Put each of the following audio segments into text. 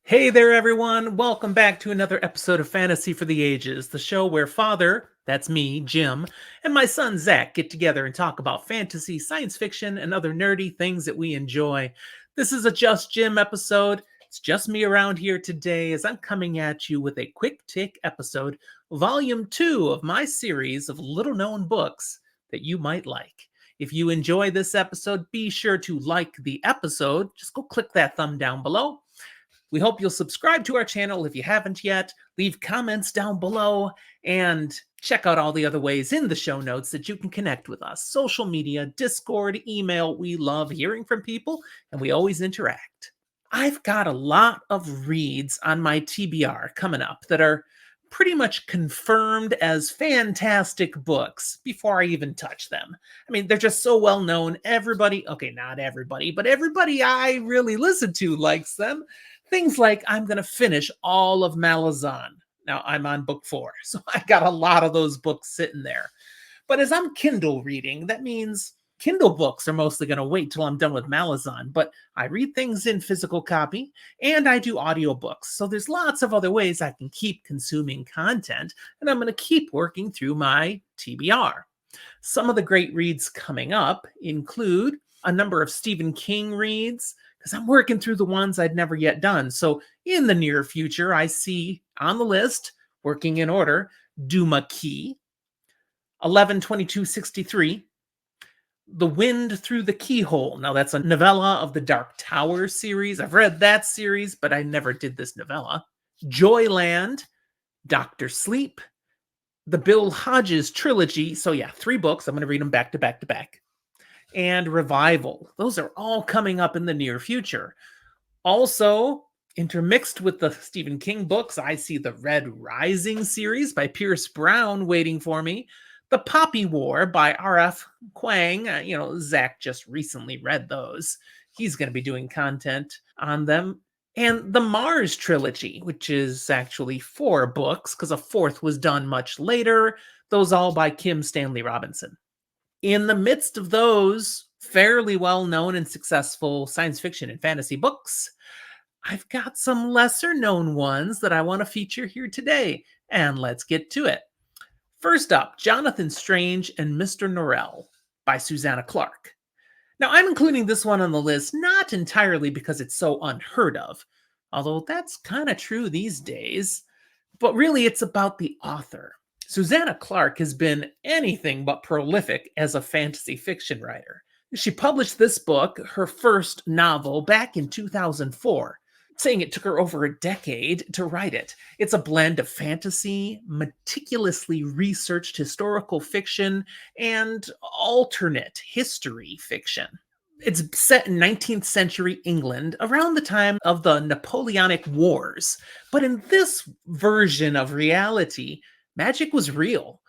Hey there, everyone. Welcome back to another episode of Fantasy for the Ages, the show where Father, that's me, Jim, and my son Zach get together and talk about fantasy, science fiction, and other nerdy things that we enjoy. This is a Just Jim episode. It's just me around here today as I'm coming at you with a quick take episode, volume 2 of my series of little known books that you might like. If you enjoy this episode, be sure to like the episode. Just go click that thumb down below. We hope you'll subscribe to our channel if you haven't yet, leave comments down below, and check out all the other ways in the show notes that you can connect with us. Social media, Discord, email. We love hearing from people, and we always interact. I've got a lot of reads on my TBR coming up that are pretty much confirmed as fantastic books before I even touch them. I mean, they're just so well known. Everybody, okay, not everybody, but everybody I really listen to likes them. Things like I'm going to finish all of Malazan. Now I'm on book 4, so I got a lot of those books sitting there. But as I'm Kindle reading, that means Kindle books are mostly going to wait till I'm done with Malazan, but I read things in physical copy and I do audiobooks. So there's lots of other ways I can keep consuming content, and I'm going to keep working through my TBR. Some of the great reads coming up include a number of Stephen King reads, because I'm working through the ones I'd never yet done. So in the near future, I see on the list, working in order, Duma Key, 11/22/63, The Wind Through the Keyhole. Now that's a novella of the Dark Tower series. I've read that series, but I never did this novella. Joyland, Dr. Sleep, the Bill Hodges trilogy. So yeah, 3 books. I'm going to read them back to back to back. And Revival. Those are all coming up in the near future. Also, intermixed with the Stephen King books, I see the Red Rising series by Pierce Brown waiting for me. The Poppy War by R.F. Kuang. Zach just recently read those. He's going to be doing content on them. And the Mars trilogy, which is actually 4 books, because a 4th was done much later. Those all by Kim Stanley Robinson. In the midst of those fairly well-known and successful science fiction and fantasy books, I've got some lesser-known ones that I want to feature here today, and let's get to it. First up, Jonathan Strange and Mr. Norrell by Susanna Clarke. Now, I'm including this one on the list not entirely because it's so unheard of, although that's kind of true these days, but really it's about the author. Susanna Clarke has been anything but prolific as a fantasy fiction writer. She published this book, her first novel, back in 2004, saying it took her over a decade to write it. It's a blend of fantasy, meticulously researched historical fiction, and alternate history fiction. It's set in 19th century England around the time of the Napoleonic Wars. But in this version of reality, magic was real.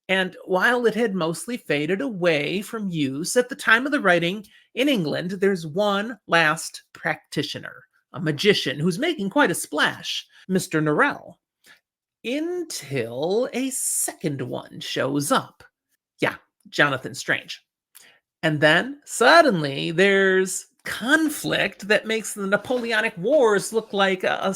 And while it had mostly faded away from use at the time of the writing, in England, there's one last practitioner, a magician who's making quite a splash, Mr. Norrell. Until a second one shows up. Yeah, Jonathan Strange. And then suddenly there's conflict that makes the Napoleonic Wars look like a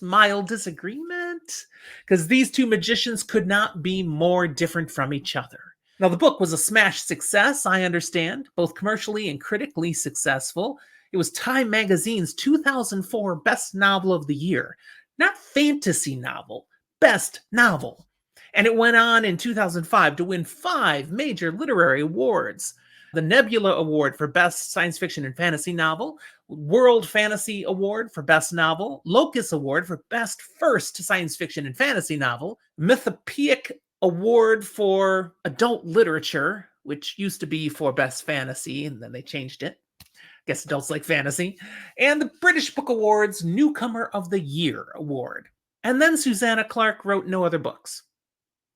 mild disagreement, because these 2 magicians could not be more different from each other. Now, the book was a smash success, I understand, both commercially and critically successful. It was Time Magazine's 2004 Best Novel of the Year. Not fantasy novel, best novel. And it went on in 2005 to win 5 major literary awards. The Nebula Award for Best Science Fiction and Fantasy Novel, World Fantasy Award for Best Novel, Locus Award for Best First Science Fiction and Fantasy Novel, Mythopoeic Award for Adult Literature, which used to be for Best Fantasy, and then they changed it. I guess adults like fantasy, and the British Book Awards Newcomer of the Year Award. And then Susanna Clarke wrote no other books.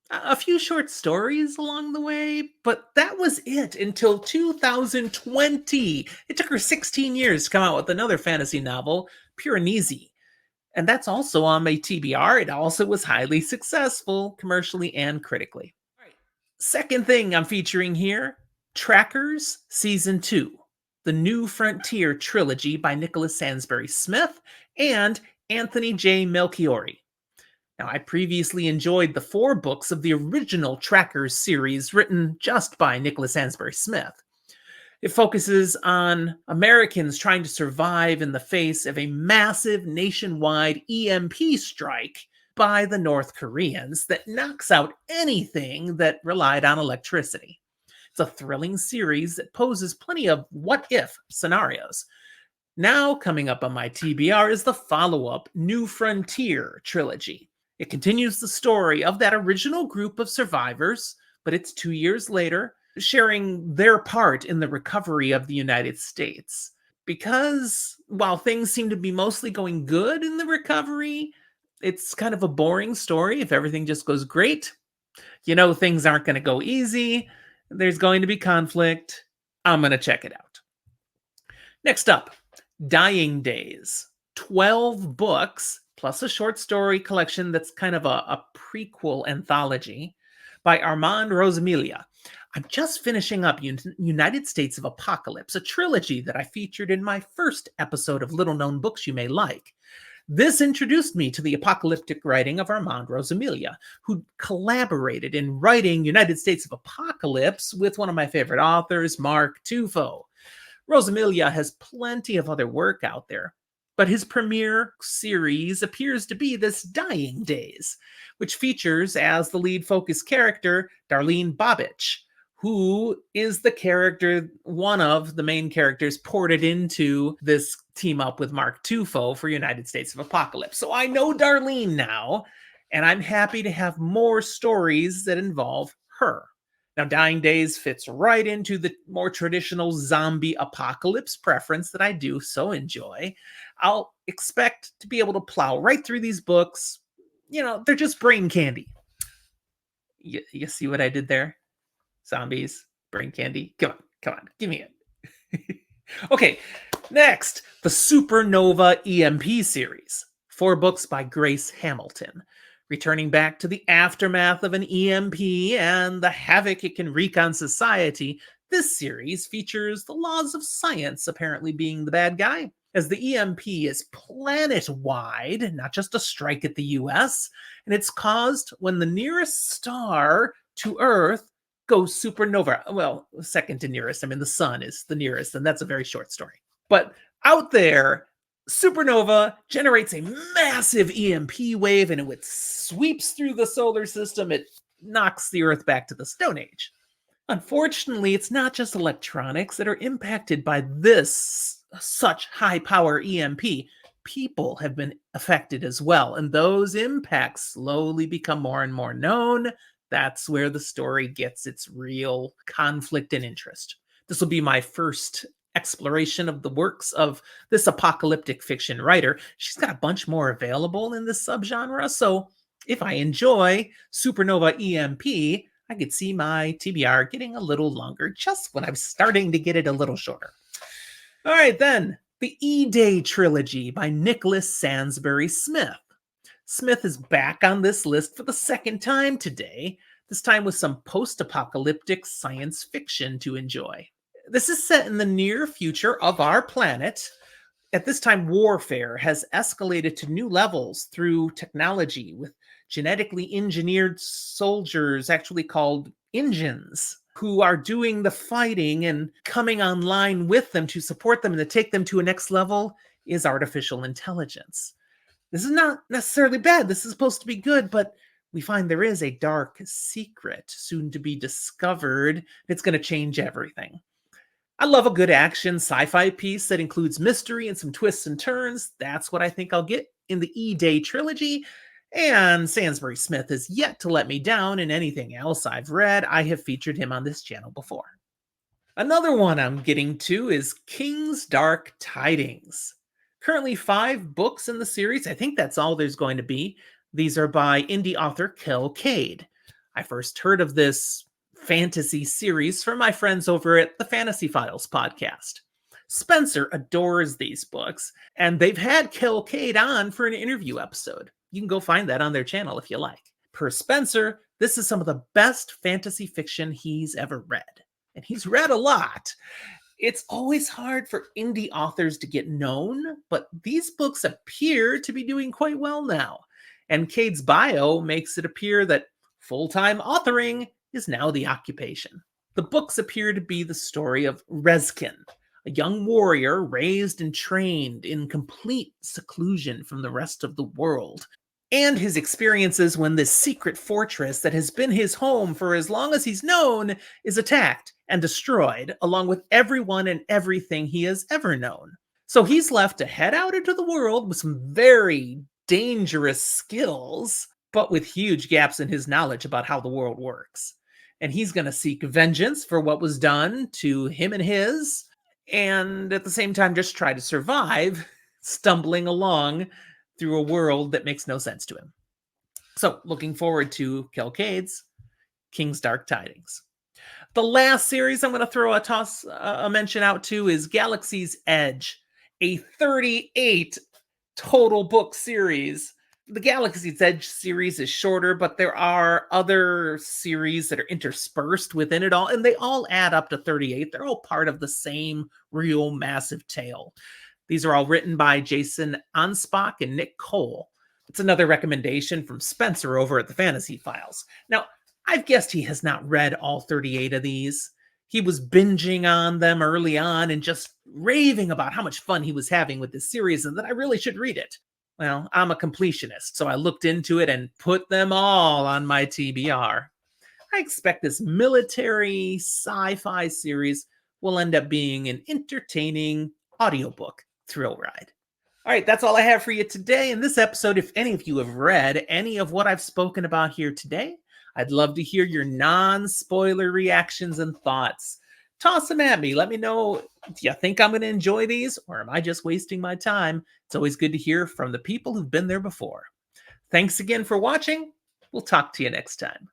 A few short stories along the way, but that was it until 2020. It took her 16 years to come out with another fantasy novel, Piranesi. And that's also on my TBR. It also was highly successful commercially and critically. All right. Second thing I'm featuring here, Trackers Season 2, the New Frontier trilogy by Nicholas Sansbury Smith, and Anthony J. Melchiori. Now, I previously enjoyed the 4 books of the original Trackers series written just by Nicholas Ansbury Smith. It focuses on Americans trying to survive in the face of a massive nationwide EMP strike by the North Koreans that knocks out anything that relied on electricity. It's a thrilling series that poses plenty of what-if scenarios. Now, coming up on my TBR is the follow-up New Frontier trilogy. It continues the story of that original group of survivors, but it's 2 years later, sharing their part in the recovery of the United States. Because while things seem to be mostly going good in the recovery, it's kind of a boring story. If everything just goes great, you know things aren't going to go easy. There's going to be conflict. I'm going to check it out. Next up, Dying Days. 12 books, plus a short story collection that's kind of a prequel anthology by Armand Rosamilia. I'm just finishing up United States of Apocalypse, a trilogy that I featured in my first episode of Little Known Books You May Like. This introduced me to the apocalyptic writing of Armand Rosamilia, who collaborated in writing United States of Apocalypse with one of my favorite authors, Mark Tufo. Rosamilia has plenty of other work out there, but his premiere series appears to be this Dying Days, which features as the lead focus character Darlene Babich, who is the character, one of the main characters ported into this team up with Mark Tufo for United States of Apocalypse. So I know Darlene now, and I'm happy to have more stories that involve her. Now, Dying Days fits right into the more traditional zombie apocalypse preference that I do so enjoy. I'll expect to be able to plow right through these books. You know, they're just brain candy. You see what I did there? Zombies, brain candy. Come on, give me it. Okay, next, the Supernova EMP series. 4 books by Grace Hamilton. Returning back to the aftermath of an EMP and the havoc it can wreak on society, this series features the laws of science apparently being the bad guy, as the EMP is planet-wide, not just a strike at the US, and it's caused when the nearest star to Earth goes supernova. Well, second to nearest. I mean, the sun is the nearest, and that's a very short story. But out there, supernova generates a massive EMP wave, and it sweeps through the solar system. It knocks the Earth back to the Stone Age. Unfortunately, it's not just electronics that are impacted by this such high power EMP. People have been affected as well, and those impacts slowly become more and more known. That's where the story gets its real conflict and interest. This will be my first exploration of the works of this apocalyptic fiction writer. She's got a bunch more available in this subgenre, so if I enjoy Supernova EMP, I could see my TBR getting a little longer just when I'm starting to get it a little shorter. All right, then, the E-Day trilogy by Nicholas Sansbury Smith. Smith is back on this list for the second time today, this time with some post-apocalyptic science fiction to enjoy. This is set in the near future of our planet. At this time, warfare has escalated to new levels through technology, with genetically engineered soldiers, actually called engines, who are doing the fighting, and coming online with them to support them and to take them to a next level is artificial intelligence. This is not necessarily bad. This is supposed to be good, but we find there is a dark secret soon to be discovered. It's going to change everything. I love a good action sci-fi piece that includes mystery and some twists and turns. That's what I think I'll get in the E-Day trilogy. And Sansbury Smith has yet to let me down in anything else I've read. I have featured him on this channel before. Another one I'm getting to is King's Dark Tidings. Currently 5 books in the series. I think that's all there's going to be. These are by indie author Kel Cade. I first heard of this fantasy series from my friends over at the Fantasy Files podcast. Spencer adores these books, and they've had Kel Cade on for an interview episode. You can go find that on their channel if you like. Per Spencer, this is some of the best fantasy fiction he's ever read. And he's read a lot. It's always hard for indie authors to get known, but these books appear to be doing quite well now. And Cade's bio makes it appear that full time authoring is now the occupation. The books appear to be the story of Rezkin, a young warrior raised and trained in complete seclusion from the rest of the world, and his experiences when this secret fortress that has been his home for as long as he's known is attacked and destroyed, along with everyone and everything he has ever known. So he's left to head out into the world with some very dangerous skills, but with huge gaps in his knowledge about how the world works. And he's going to seek vengeance for what was done to him and his, and at the same time, just try to survive, stumbling along through a world that makes no sense to him. So, looking forward to Cade's King's Dark Tidings. The last series I'm going to throw a mention out to is Galaxy's Edge, a 38 total book series. The Galaxy's Edge series is shorter, but there are other series that are interspersed within it all, and they all add up to 38. They're all part of the same real massive tale. These are all written by Jason Anspach and Nick Cole. It's another recommendation from Spencer over at the Fantasy Files. Now, I've guessed he has not read all 38 of these. He was binging on them early on and just raving about how much fun he was having with this series and that I really should read it. Well, I'm a completionist, so I looked into it and put them all on my TBR. I expect this military sci-fi series will end up being an entertaining audiobook thrill ride. All right, that's all I have for you today in this episode. If any of you have read any of what I've spoken about here today, I'd love to hear your non-spoiler reactions and thoughts. Toss them at me. Let me know, do you think I'm going to enjoy these, or am I just wasting my time? It's always good to hear from the people who've been there before. Thanks again for watching. We'll talk to you next time.